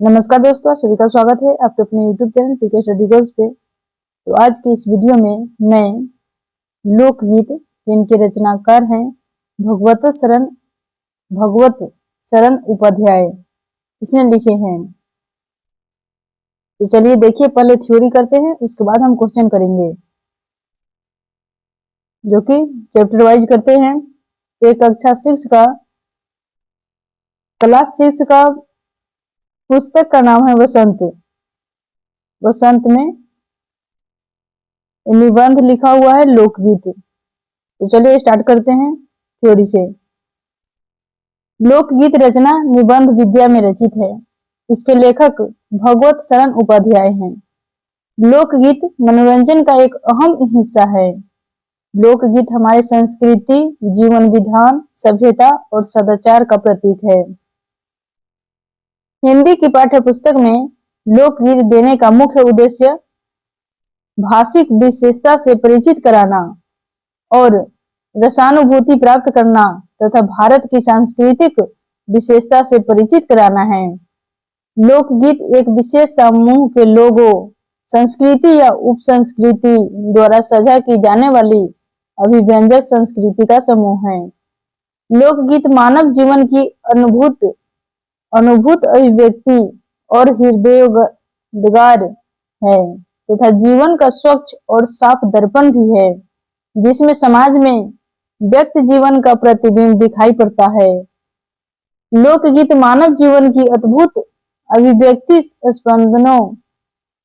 नमस्कार दोस्तों, सभी का स्वागत है आपके अपने YouTube channel PK study goals पे। तो आज की इस वीडियो में मैं लोकगीत जिनके रचनाकार हैं भगवत शरण उपाध्याय, इसने लिखे हैं। तो चलिए देखिए, पहले थ्योरी करते हैं, उसके बाद हम क्वेश्चन करेंगे जो कि चैप्टर वाइज करते हैं। एक कक्षा 6 का क्लास 6 का पुस्तक का नाम है वसंत। वसंत में निबंध लिखा हुआ है लोकगीत। तो चलिए स्टार्ट करते हैं थ्योरी से। लोकगीत रचना निबंध विद्या में रचित है। इसके लेखक भगवत शरण उपाध्याय हैं। लोकगीत मनोरंजन का एक अहम हिस्सा है। लोकगीत हमारे संस्कृति, जीवन विधान, सभ्यता और सदाचार का प्रतीक है। हिंदी की पाठ्य पुस्तक में लोकगीत देने का मुख्य उद्देश्य भाषिक विशेषता से परिचित कराना और रसानुभूति प्राप्त करना तथा भारत की सांस्कृतिक विशेषता से परिचित कराना है। लोकगीत एक विशेष समूह के लोगों, संस्कृति या उपसंस्कृति द्वारा साझा की जाने वाली अभिव्यंजक संस्कृति का समूह है। लोकगीत मानव जीवन की अनुभूत अभिव्यक्ति और हृदयोद्गार है तथा जीवन का स्वच्छ और साफ दर्पण भी है, जिसमें समाज में व्यक्त जीवन का प्रतिबिंब दिखाई पड़ता है। लोकगीत मानव जीवन की अद्भुत अभिव्यक्ति स्पंदनों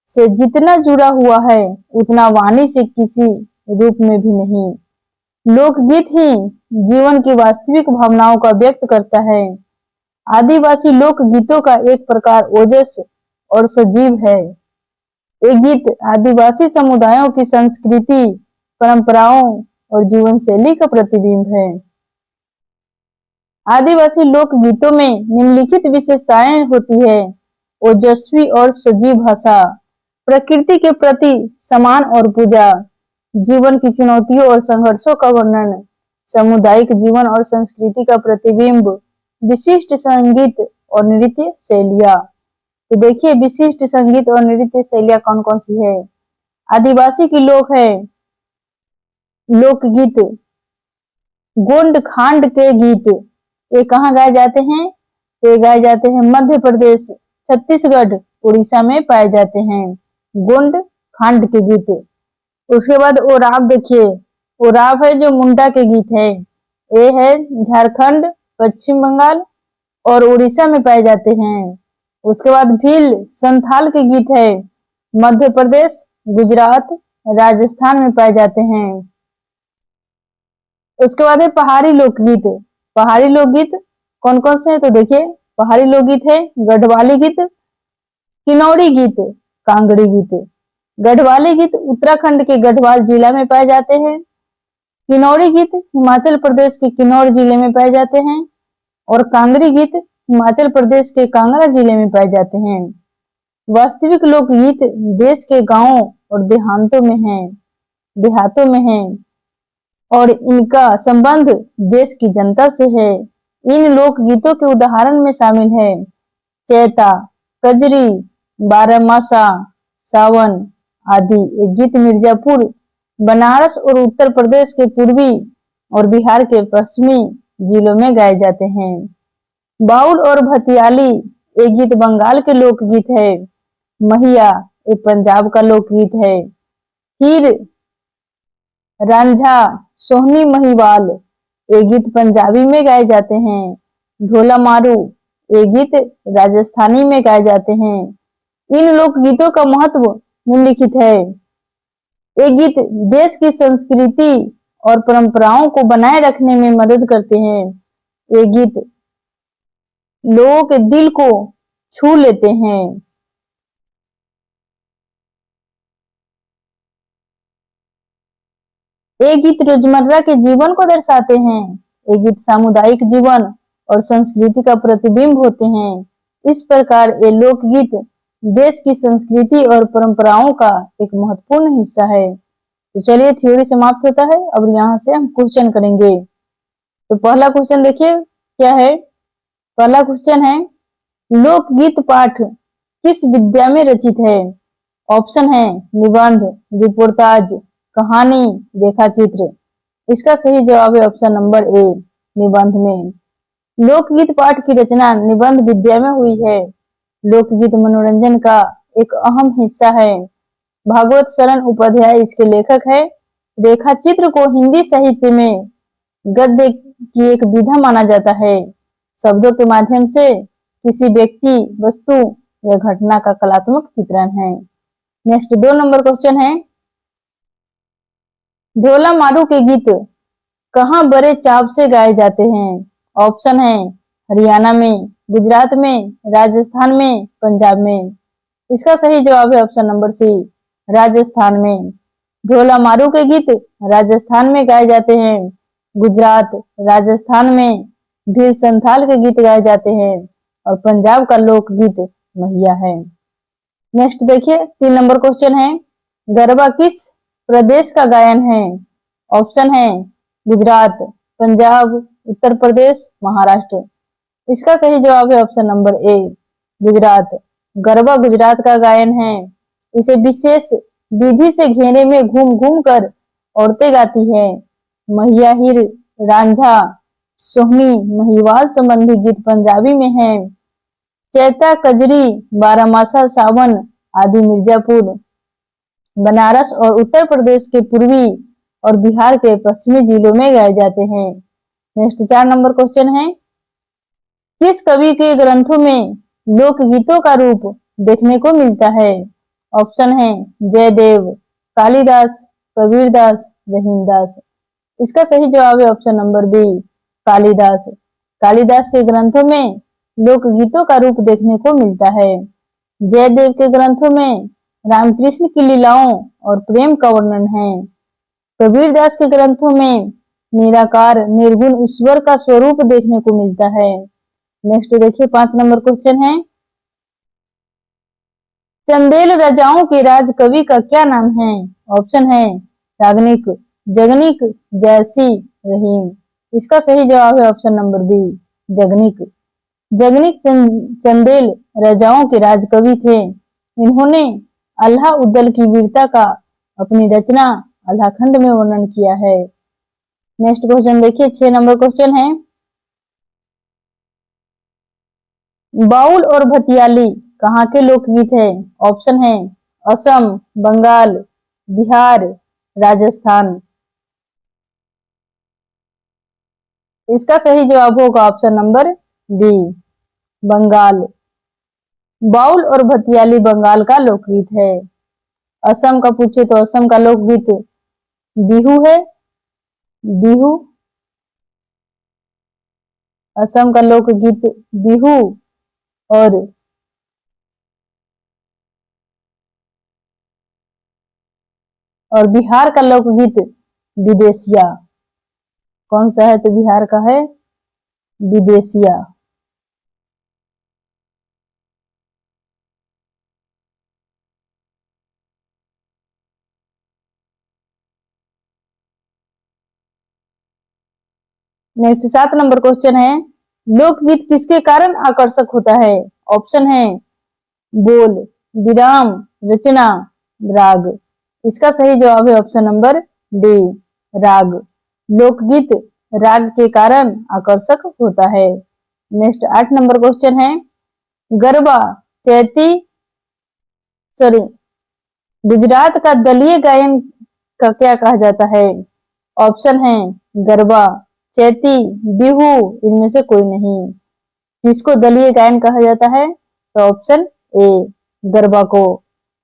से जितना जुड़ा हुआ है, उतना वाणी से किसी रूप में भी नहीं। लोकगीत ही जीवन की वास्तविक भावनाओं का व्यक्त करता है। आदिवासी लोकगीतों का एक प्रकार ओजस और सजीव है। ये गीत आदिवासी समुदायों की संस्कृति, परंपराओं और जीवन शैली का प्रतिबिंब है। आदिवासी लोकगीतों में निम्नलिखित विशेषताएं होती है: ओजस्वी और सजीव भाषा, प्रकृति के प्रति सम्मान और पूजा, जीवन की चुनौतियों और संघर्षों का वर्णन, सामुदायिक जीवन और संस्कृति का प्रतिबिंब, विशिष्ट संगीत और नृत्य शैलियां। तो देखिए, विशिष्ट संगीत और नृत्य शैलियां कौन कौन सी है। आदिवासी की लोकगीत गोंड खांड के गीत, ये कहाँ गाए जाते हैं? ये गाए जाते हैं मध्य प्रदेश, छत्तीसगढ़, उड़ीसा में पाए जाते हैं गोंड खांड के गीत। उसके बाद ओराव, देखिए ओराव है जो मुंडा के गीत है। ये है झारखंड, पश्चिम बंगाल और उड़ीसा में पाए जाते हैं। उसके बाद भील संथाल के गीत है, मध्य प्रदेश, गुजरात, राजस्थान में पाए जाते हैं। उसके बाद है पहाड़ी लोकगीत। पहाड़ी लोकगीत कौन कौन से हैं? तो देखिए, पहाड़ी लोकगीत है गढ़वाली गीत, किन्नौरी गीत, कांगड़ी गीत। गढ़वाली गीत उत्तराखंड के गढ़वाल जिला में पाए जाते हैं। किन्नौरी गीत हिमाचल प्रदेश के किन्नौर जिले में पाए जाते हैं और कांगड़ी गीत हिमाचल प्रदेश के कांगड़ा जिले में पाए जाते हैं। वास्तविक लोकगीत देश के गांवों और देहातों में है और इनका संबंध देश की जनता से है। इन लोकगीतों के उदाहरण में शामिल है चैता, कजरी, बारहमासा, सावन आदि। ये गीत मिर्जापुर, बनारस और उत्तर प्रदेश के पूर्वी और बिहार के पश्चिमी जिलों में गाए जाते हैं। बाउल और भतियाली, ये गीत बंगाल के लोकगीत है। महिया, ये पंजाब का लोकगीत है। हीर रांझा, सोहनी महिवाल, ये गीत पंजाबी में गाए जाते हैं। ढोला मारू, ये गीत राजस्थानी में गाए जाते हैं। इन लोकगीतों का महत्व निम्नलिखित है। ये गीत देश की संस्कृति और परंपराओं को बनाए रखने में मदद करते हैं। ये गीत लोगों के दिल को छू लेते हैं। ये गीत रोजमर्रा के जीवन को दर्शाते हैं। ये गीत सामुदायिक जीवन और संस्कृति का प्रतिबिंब होते हैं। इस प्रकार ये लोकगीत देश की संस्कृति और परंपराओं का एक महत्वपूर्ण हिस्सा है। तो चलिए, थ्योरी समाप्त होता है। अब यहाँ से हम क्वेश्चन करेंगे। तो पहला क्वेश्चन देखिए क्या है। पहला क्वेश्चन है, लोकगीत पाठ किस विद्या में रचित है? ऑप्शन है निबंध, रिपोर्टाज, कहानी, रेखाचित्र। इसका सही जवाब है ऑप्शन नंबर ए, निबंध में। लोकगीत पाठ की रचना निबंध विद्या में हुई है। लोकगीत मनोरंजन का एक अहम हिस्सा है। भागवत शरण उपाध्याय इसके लेखक है। रेखाचित्र को हिंदी साहित्य में गद्य की एक विधा माना जाता है। शब्दों के माध्यम से किसी व्यक्ति, वस्तु या घटना का कलात्मक चित्रण है। नेक्स्ट 2 नंबर क्वेश्चन है, ढोला मारू के गीत कहाँ बड़े चाव से गाए जाते हैं? ऑप्शन है हरियाणा में, गुजरात में, राजस्थान में, पंजाब में। इसका सही जवाब है ऑप्शन नंबर सी, राजस्थान में। ढोला मारू के गीत राजस्थान में गाए जाते हैं। गुजरात, राजस्थान में भील संथाल के गीत गाए जाते हैं और पंजाब का लोकगीत मैया है। नेक्स्ट देखिए 3 नंबर क्वेश्चन है, गरबा किस प्रदेश का गायन है? ऑप्शन है गुजरात, पंजाब, उत्तर प्रदेश, महाराष्ट्र। इसका सही जवाब है option number A, Gujarat. Garba Gujarat का गायन है। इसे विशेष विधि से घेरे में घूम घूम कर औरतें गाती है। मैया हीर, रांझा, सोहनी, महिवाल संबंधी गीत पंजाबी में है। चैता, कजरी, बारामासा, सावन आदि मिर्जापुर, बनारस और उत्तर प्रदेश के पूर्वी और बिहार के पश्चिमी जिलों में गाए जाते हैं। नेक्स्ट 4 नंबर क्वेश्चन है, किस कवि के ग्रंथों में लोकगीतों का रूप देखने को मिलता है? ऑप्शन है जयदेव, कालिदास, कबीरदास, रहीमदास। इसका सही जवाब है option number B, Kalidas. Kalidas के ग्रंथों में लोकगीतों का रूप देखने को मिलता है। जयदेव के ग्रंथों में रामकृष्ण की लीलाओं और प्रेम का वर्णन है। कबीरदास के ग्रंथों में निराकार निर्गुण ईश्वर का स्वरूप देखने को मिलता है। नेक्स्ट देखिए 5 नंबर क्वेश्चन है, चंदेल राजाओं के राज कवि का क्या नाम है? ऑप्शन है रागनिक, जगनिक, जयसी, रहीम। इसका सही जवाब है option number B, Jagnik. Jagnik Chandel राजाओं के राजकवि थे। इन्होंने अल्लाह उद्दल की वीरता का अपनी रचना अल्लाहखंड में वर्णन किया है। नेक्स्ट क्वेश्चन देखिए 6 नंबर क्वेश्चन है, बाउल और भतियाली कहाँ के लोकगीत है? ऑप्शन है असम, बंगाल, बिहार, राजस्थान। इसका सही जवाब होगा option number B, Bengal. Baul और भतियाली बंगाल का लोकगीत है। असम का पूछे तो असम का लोकगीत बिहू है। बिहू, असम का लोकगीत बिहू और बिहार का लोकगीत विदेशिया। कौन सा है? तो बिहार का है विदेशिया। नेक्स्ट 7 नंबर क्वेश्चन है, लोकगीत किसके कारण आकर्षक होता है? ऑप्शन है बोल, विराम, रचना, राग। इसका सही जवाब है ऑप्शन नंबर डी, राग। लोकगीत राग के कारण आकर्षक होता है। नेक्स्ट 8 नंबर क्वेश्चन है, गरबा चैती गुजरात का दलीय गायन का क्या कहा जाता है? ऑप्शन है गरबा, चैती, बिहू, इनमें से कोई नहीं। किसको दलीय गायन कहा जाता है? तो ऑप्शन ए, गरबा को।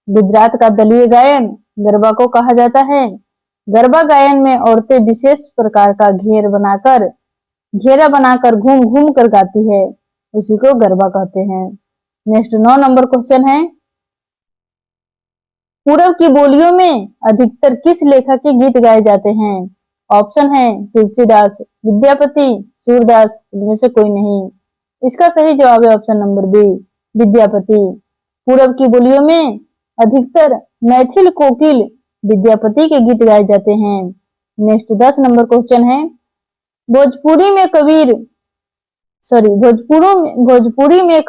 गुजरात का दलीय गायन गरबा को कहा जाता है। गरबा गायन में औरतें विशेष प्रकार का घेरा बनाकर घूम घूम कर गाती है, उसी को गरबा कहते हैं। नेक्स्ट 9 नंबर क्वेश्चन है, पूरब की बोलियों में अधिकतर किस लेखक के गीत गाए जाते हैं? ऑप्शन है तुलसीदास, विद्यापति, सूरदास, इनमें से कोई नहीं। इसका सही जवाब है ऑप्शन नंबर बी, विद्यापति। पूरब की बोलियों में अधिकतर मैथिल कोकिल विद्यापति के गीत गाए जाते हैं। नेक्स्ट 10 नंबर क्वेश्चन है, भोजपुरी में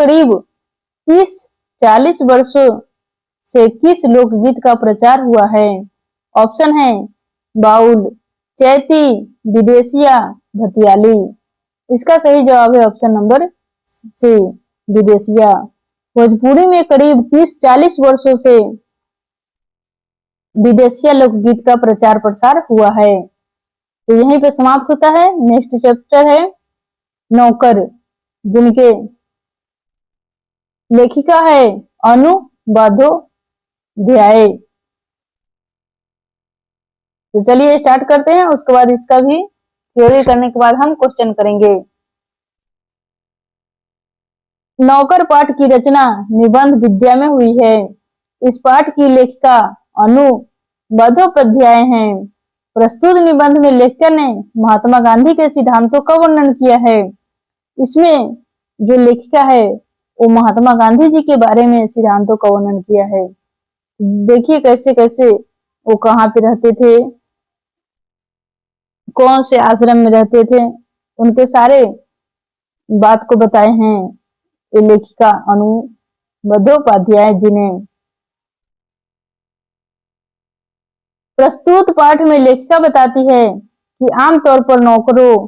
करीब 30 40 वर्षों से किस लोकगीत का प्रचार हुआ है? ऑप्शन है बाउल, चैती, विदेशिया, भतियाली। इसका सही जवाब है ऑप्शन नंबर सी, विदेशिया। भोजपुरी में करीब 30-40 वर्षों से विदेशिया लोकगीत का प्रचार प्रसार हुआ है। तो यहीं पे समाप्त होता है। नेक्स्ट चैप्टर है नौकर, जिनके लेखिका है अनु बंदोपाध्याय। तो चलिए स्टार्ट करते हैं, उसके बाद इसका भी थ्योरी करने के बाद हम क्वेश्चन करेंगे। नौकर पाठ की रचना निबंध विद्या में हुई है। इस पाठ की लेखिका अनु बंदोपाध्याय हैं। प्रस्तुत निबंध में लेखक ने महात्मा गांधी के सिद्धांतों का वर्णन किया है। इसमें जो लेखिका है वो महात्मा गांधी जी के बारे में सिद्धांतों का वर्णन किया है। देखिए कैसे कैसे वो कहाँ पे रहते थे, कौन से आश्रम में रहते थे, उनके सारे बात को बताए हैं ये लेखिका अनु बंदोपाध्याय जी ने। प्रस्तुत पाठ में लेखिका बताती है कि आमतौर पर नौकरों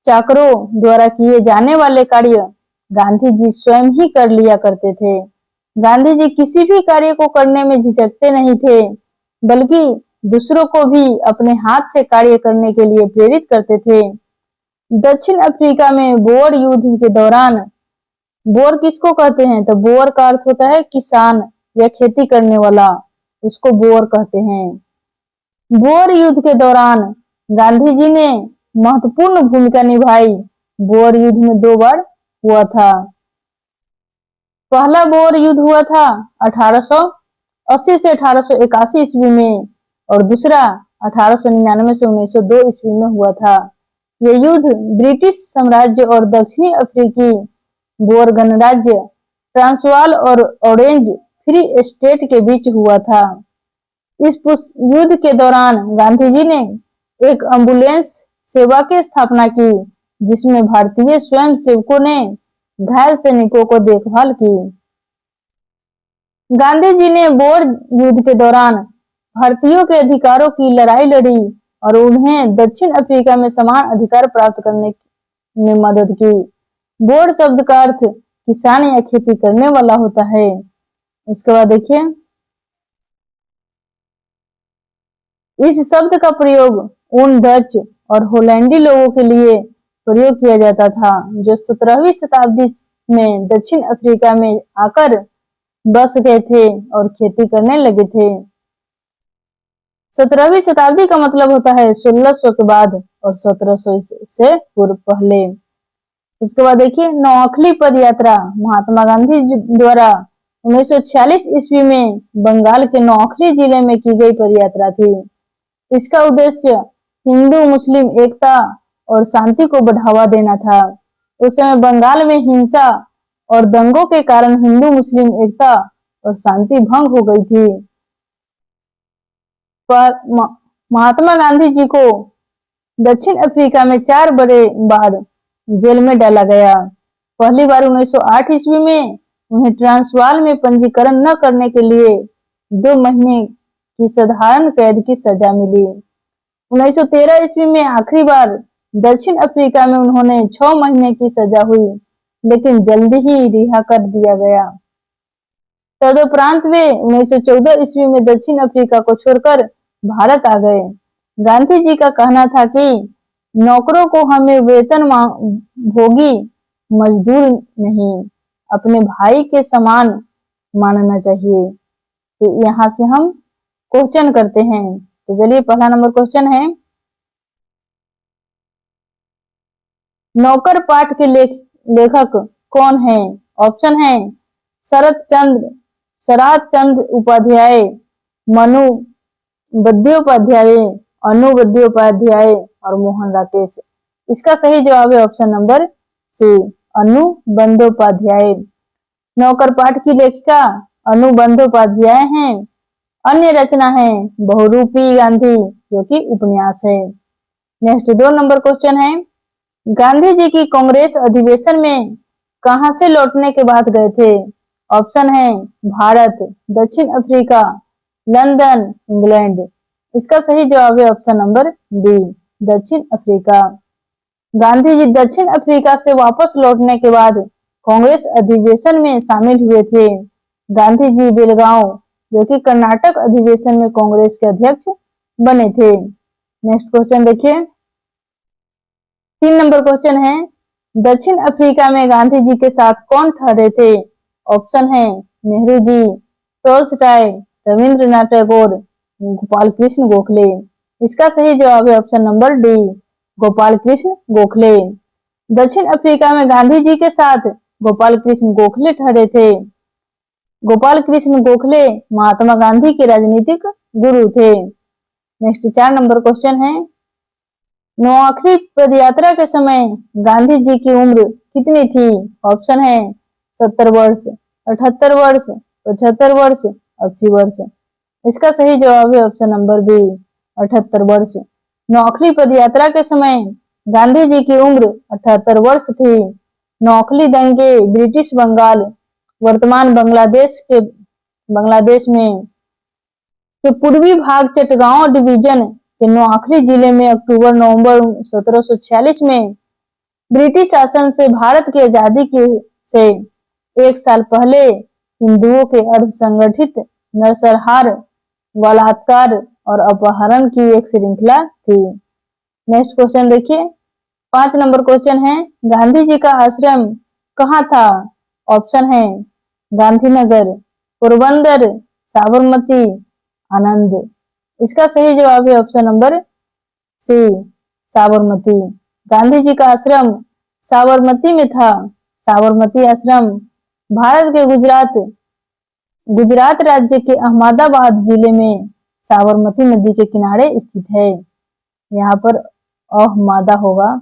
चाकरों द्वारा किए जाने वाले कार्य गांधी जी स्वयं ही कर लिया करते थे। गांधी जी किसी भी कार्य को करने में झिझकते नहीं थे, बल्कि दूसरों को भी अपने हाथ से कार्य करने के लिए प्रेरित करते थे। दक्षिण अफ्रीका में बोअर युद्ध के दौरान, बोअर किसको कहते हैं? तो बोअर का अर्थ होता है किसान या खेती करने वाला, उसको बोअर कहते हैं। बोअर युद्ध के दौरान गांधी जी ने महत्वपूर्ण भूमिका निभाई। बोअर युद्ध में 2 बार हुआ था। पहला बोअर युद्ध हुआ था 1880 से 1881 ईस्वी में और दूसरा 1899 से 1902 ईस्वी में हुआ था। यह युद्ध ब्रिटिश साम्राज्य और दक्षिणी अफ्रीकी बोअर गणराज्य ट्रांसवाल और ऑरेंज फ्री स्टेट के बीच हुआ था। इस युद्ध के दौरान गांधी जी ने एक एम्बुलेंस सेवा की स्थापना की, जिसमें भारतीय स्वयंसेवकों ने घायल सैनिकों को देखभाल की। गांधी जी ने बोअर युद्ध के दौरान भारतीयों के अधिकारों की लड़ाई लड़ी और उन्हें दक्षिण अफ्रीका में समान अधिकार प्राप्त करने में मदद की। बोअर शब्द का अर्थ किसान या खेती करने वाला होता है। उसके बाद देखिए, इस शब्द का प्रयोग उन डच और होलैंडी लोगों के लिए प्रयोग किया जाता था जो 17वीं शताब्दी में दक्षिण अफ्रीका में आकर बस गए थे और खेती करने लगे थे। 17वीं शताब्दी का मतलब होता है 1600 के बाद और 1700 से पूर्व पहले। उसके बाद देखिए, नौअखली पद यात्रा महात्मा गांधी द्वारा 1946 ईस्वी में बंगाल के नौअखली जिले में की गई पद यात्रा थी। इसका उद्देश्य हिंदू मुस्लिम एकता और शांति को बढ़ावा देना था। उस समय बंगाल में हिंसा और दंगों के कारण हिंदू मुस्लिम एकता और शांति भंग हो गई थी। पर महात्मा गांधी जी को दक्षिण अफ्रीका में 4 बड़े बार जेल में डाला गया। पहली बार 1908 ईस्वी में उन्हें ट्रांसवाल में पंजीकरण न करने के लिए 2 महीने की साधारण कैद की सजा मिली। 1913 ईस्वी में आखिरी बार दक्षिण अफ्रीका में उन्होंने 6 महीने की सजा हुई, लेकिन जल्दी ही रिहा कर दिया गया। तदुपरांत वे 1914 ईस्वी में दक्षिण अफ्रीका को छोड़कर भारत आ गए। गांधी जी का कहना था कि नौकरों को हमें वेतन भोगी मजदूर नहीं, अपने भाई के समान मानना चाहिए। तो यहाँ से हम क्वेश्चन करते हैं। तो चलिए, पहला नंबर क्वेश्चन है, नौकर पाठ के लेखक कौन है? ऑप्शन है शरत चंद्र उपाध्याय, मनु बंदोपाध्याय, अनु बंदोपाध्याय और मोहन राकेश। इसका सही जवाब है ऑप्शन नंबर सी, अनु बंदोपाध्याय। नौकर पाठ की लेखिका अनु बंदोपाध्याय हैं। अन्य रचना है बहुरूपी गांधी, जो कि उपन्यास है। नेक्स्ट 2 नंबर क्वेश्चन है, गांधी जी की कांग्रेस अधिवेशन में कहां से लौटने के बाद गए थे? ऑप्शन है भारत, दक्षिण अफ्रीका, लंदन, इंग्लैंड। इसका सही जवाब है ऑप्शन नंबर डी, दक्षिण अफ्रीका। गांधी जी दक्षिण अफ्रीका से वापस लौटने के बाद कांग्रेस अधिवेशन में शामिल हुए थे। गांधी जी बेलगांव, जो कि कर्नाटक अधिवेशन में कांग्रेस के अध्यक्ष बने थे। नेक्स्ट क्वेश्चन देखिए, 3 नंबर क्वेश्चन है, दक्षिण अफ्रीका में गांधी जी के साथ कौन ठहरे थे? ऑप्शन है नेहरू जी, टोल्स्टॉय, रविंद्रनाथ टैगोर, गोपाल कृष्ण गोखले। इसका सही जवाब है option number D, Gopal Krishna Gokhale. दक्षिण अफ्रीका में गांधी जी के साथ गोपाल कृष्ण गोखले ठहरे थे। गोपाल कृष्ण गोखले महात्मा गांधी के राजनीतिक गुरु थे। नेक्स्ट 4 नंबर क्वेश्चन है, नौआखरी पदयात्रा के समय गांधी जी की उम्र कितनी थी? ऑप्शन है 70 वर्ष, 78 वर्ष, 75 वर्ष, 80 वर्ष। इसका सही जवाब है ऑप्शन नंबर बी, 78 वर्ष। नौआखरी पदयात्रा के समय गांधी जी की उम्र 78 वर्ष थी। नौखली दंगे ब्रिटिश बंगाल, वर्तमान बांग्लादेश में के पूर्वी भाग चटगांव डिवीजन के नौआखली जिले में अक्टूबर-नवंबर 1746 में ब्रिटिश शासन से भारत की आजादी से 1 साल पहले हिंदुओं के अर्धसंगठित नरसंहार, बलात्कार और अपहरण की एक श्रृंखला थी। नेक्स्ट क्वेश्चन देखिए, 5 नंबर क्वेश्चन है, गांधी जी का आश्रम कहाँ था? ऑप्शन है गांधीनगर, पोरबंदर, साबरमती, आनंद। इसका सही जवाब है option number C, Sabarmati. Gandhi ji का आश्रम साबरमती में था। साबरमती आश्रम भारत के गुजरात राज्य के अहमदाबाद जिले में साबरमती नदी के किनारे स्थित है। यहाँ पर अहमदा होगा।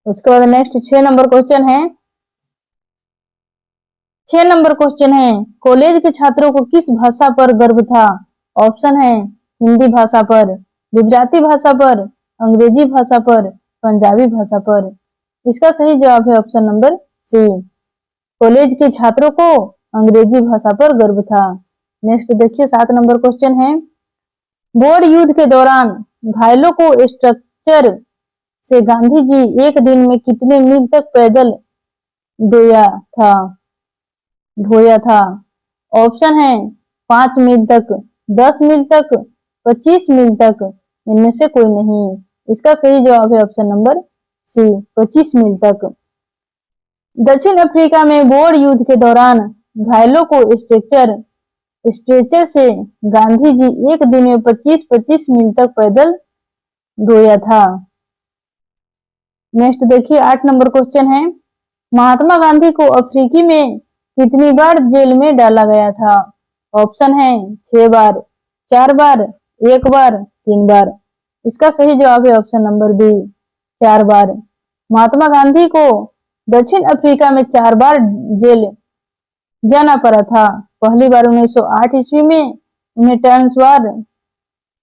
उसके बाद नेक्स्ट 6 नंबर क्वेश्चन है, 6 नंबर क्वेश्चन है, कॉलेज के छात्रों को किस भाषा पर गर्व था? ऑप्शन है हिंदी भाषा पर, गुजराती भाषा पर, अंग्रेजी भाषा पर, पंजाबी भाषा पर। इसका सही जवाब है ऑप्शन नंबर सी, कॉलेज के छात्रों को अंग्रेजी भाषा पर गर्व था। नेक्स्ट देखिए 7 नंबर क्वेश्चन है, बोर युद्ध के दौरान घायलों को स्ट्रक्चर से गांधी जी एक दिन में कितने मील तक पैदल ढोया था? ऑप्शन है 5 मील तक, 10 मील तक, 25 मील तक, इनमें से कोई नहीं। इसका सही जवाब है ऑप्शन नंबर सी, 25 मील तक। दक्षिण अफ्रीका में बोर युद्ध के दौरान घायलों को स्ट्रेचर से गांधी जी एक दिन में 25-25 मील तक पैदल ढोया था। नेक्स्ट देखिए 8 नंबर क्वेश्चन है, महात्मा गांधी को अफ्रीकी में कितनी बार जेल में डाला गया था? ऑप्शन है 6 बार, 4 बार, 1 बार, 3 बार। इसका सही जवाब है ऑप्शन नंबर बी, 4 बार। महात्मा गांधी को दक्षिण अफ्रीका में 4 बार जेल जाना पड़ा था। पहली बार 1908 ईस्वी में उन्हें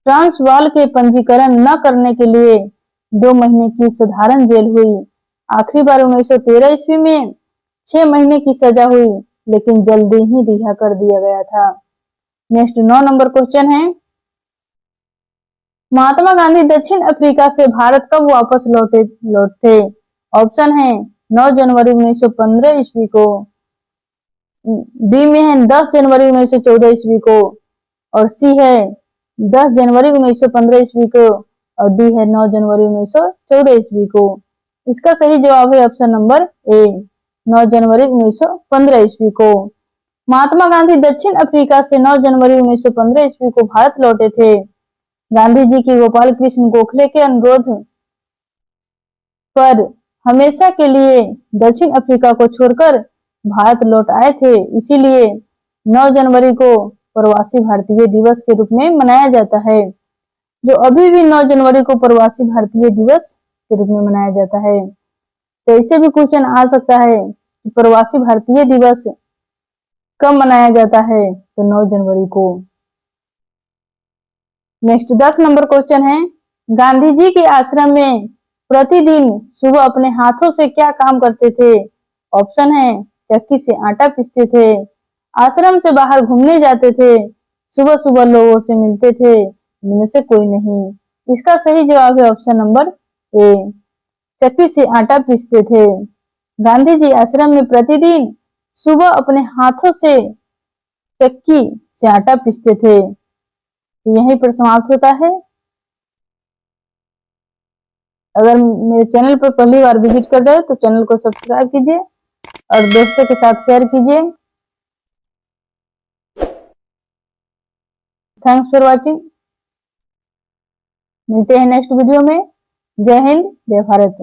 ट्रांसवाल के पंजीकरण न करने के लिए 2 महीने की साधारण जेल हुई। आखिरी बार 1913 ईस्वी में 6 महीने की सजा हुई, लेकिन जल्दी ही रिहा कर दिया गया था। नेक्स्ट 9 नंबर क्वेश्चन है, महात्मा गांधी दक्षिण अफ्रीका से भारत कब वापस लौटे? ऑप्शन है 9 जनवरी 1915 ईस्वी को, बी में है 10 जनवरी 1914 ईस्वी को, और सी है 10 जनवरी 1915 ईस्वी को, और डी है 9 जनवरी 1914 ईस्वी को। इसका सही जवाब है ऑप्शन नंबर ए, 9 जनवरी 1915 ईस्वी को। महात्मा गांधी दक्षिण अफ्रीका से 9 जनवरी 1915 ईस्वी को भारत लौटे थे। गांधी जी की गोपाल कृष्ण गोखले के अनुरोध पर हमेशा के लिए दक्षिण अफ्रीका को छोड़कर भारत लौट आए थे, इसीलिए 9 जनवरी को प्रवासी भारतीय दिवस के रूप में मनाया जाता है, जो अभी भी 9 जनवरी को प्रवासी भारतीय दिवस के रूप में मनाया जाता है। तो इससे भी क्वेश्चन आ सकता है कि प्रवासी भारतीय दिवस कब मनाया जाता है? तो 9 जनवरी को। नेक्स्ट 10 नंबर क्वेश्चन है, गांधी जी के आश्रम में प्रतिदिन सुबह अपने हाथों से क्या काम करते थे? ऑप्शन है चक्की से आटा पीसते थे, आश्रम से बाहर घूमने जाते थे, सुबह सुबह लोगों से मिलते थे। इनमें से कोई नहीं। इसका सही जवाब है ऑप्शन नंबर ए, चक्की से आटा पीसते थे। गांधी जी आश्रम में प्रतिदिन सुबह अपने हाथों से चक्की से आटा पीसते थे। तो यहीं पर समाप्त होता है। अगर मेरे चैनल पर पहली बार विजिट कर रहे हो तो चैनल को सब्सक्राइब कीजिए और दोस्तों के साथ शेयर कीजिए। Thanks for watching. मिलते हैं नेक्स्ट वीडियो में। जय हिंद, जय भारत।